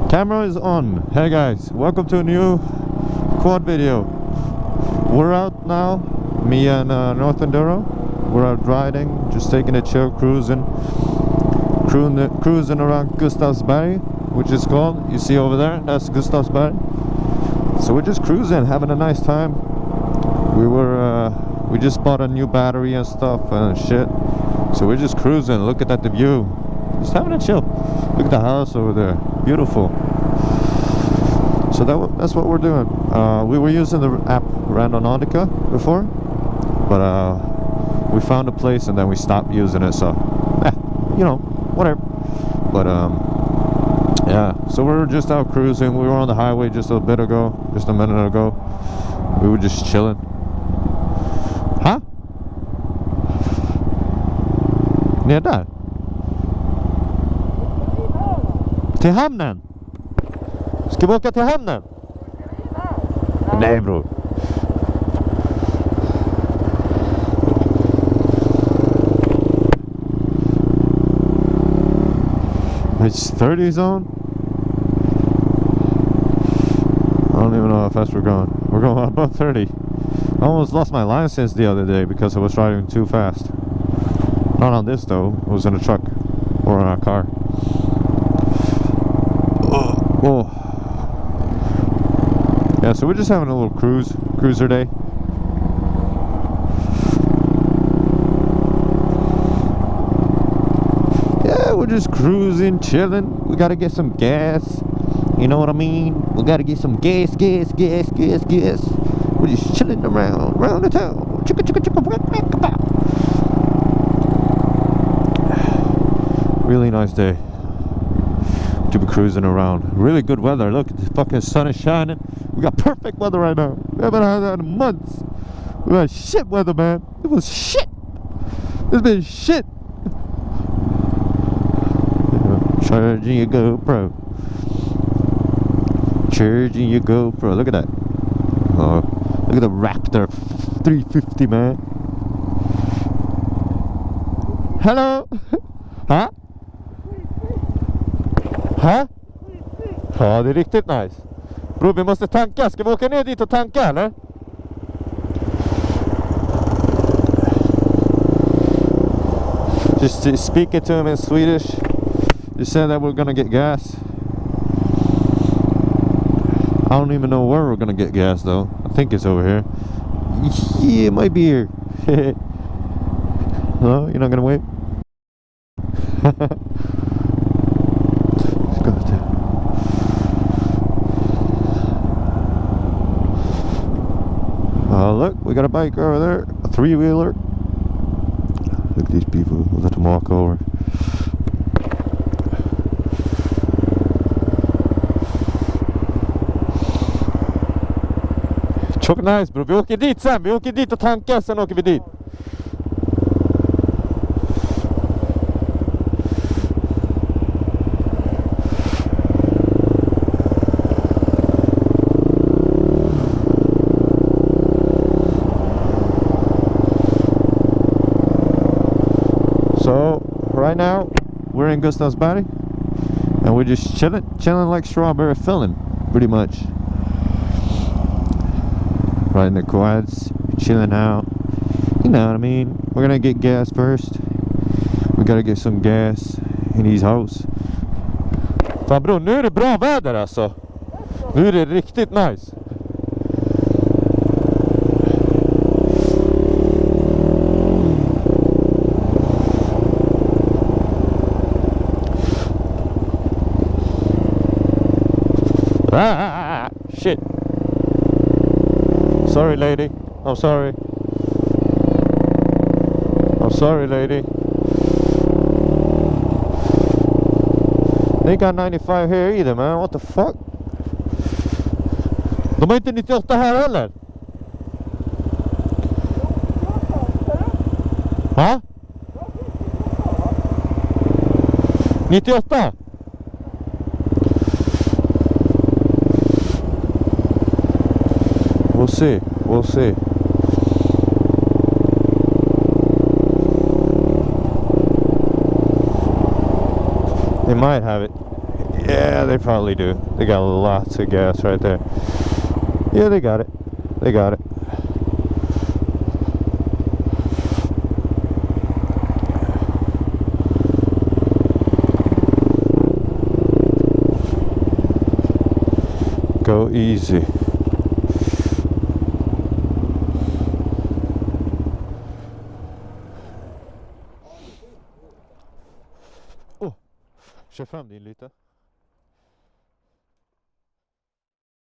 Camera is on. Hey guys, welcome to a new quad video. We're out now, me and North Enduro. We're out riding, just taking a chill, cruising around Gustavsberg, which is called, you see over there, that's Gustavsberg. So we're just cruising, having a nice time. We just bought a new battery and stuff and shit. So we're just cruising, looking at the view, just having a chill. Look at the house over there, beautiful. So that's what we're doing. We were using the app Randonautica before, but we found a place and then we stopped using it. So, you know, whatever. But yeah. So we were just out cruising. We were on the highway just a minute ago. We were just chilling. Huh? Ner där? Till hamnen? Ska vi åka till hamnen? Nej bror. It's 30 zone? I don't even know how fast we're going. We're going above 30. I almost lost my license the other day because I was driving too fast. Not on this though. It was in a truck or in a car. Oh. Yeah, so we're just having a little cruiser day. Yeah, we're just cruising, chilling. We gotta get some gas. You know what I mean? We gotta get some gas. We're just chilling around the town. Really nice day to be cruising around. Really good weather. Look, the fucking sun is shining. We got perfect weather right now. We haven't had that in months. We had shit weather, man. It was shit. It's been shit. Charging your GoPro. Charging your GoPro. Look at that. Oh, look at the Raptor 350, man. Hello. Huh? Huh? Ja, det är riktigt nice. Bro, vi måste tanka. Ska vi åka ner dit och tanka, eller? Just speaking to him in Swedish. He said that we're gonna get gas. I don't even know where we're gonna get gas though. I think it's over here. Yeah, it might be here. No, you're not gonna wait? Look, we got a bike over there, a three-wheeler. Look at these people, we'll let them walk over. Çok nice bro, vi åker dit sen, vi åker dit och tankar, sen åker vi dit. So right now we're in Gustavsberg and we're just chilling like strawberry filling, pretty much. Riding the quads, chilling out. You know what I mean? We're gonna get gas first. We gotta get some gas in his house. Fan bro, nu är det bra väder alltså. Nu är det riktigt nice. Shit. Sorry lady, I'm sorry. I'm sorry lady. They got 95 here either, man, what the fuck? De har inte 98 här heller. Va? 98? We'll see. They might have it. Yeah, they probably do. They got lots of gas right there. Yeah, they got it. They got it. Go easy. Oh, kör fram din lite.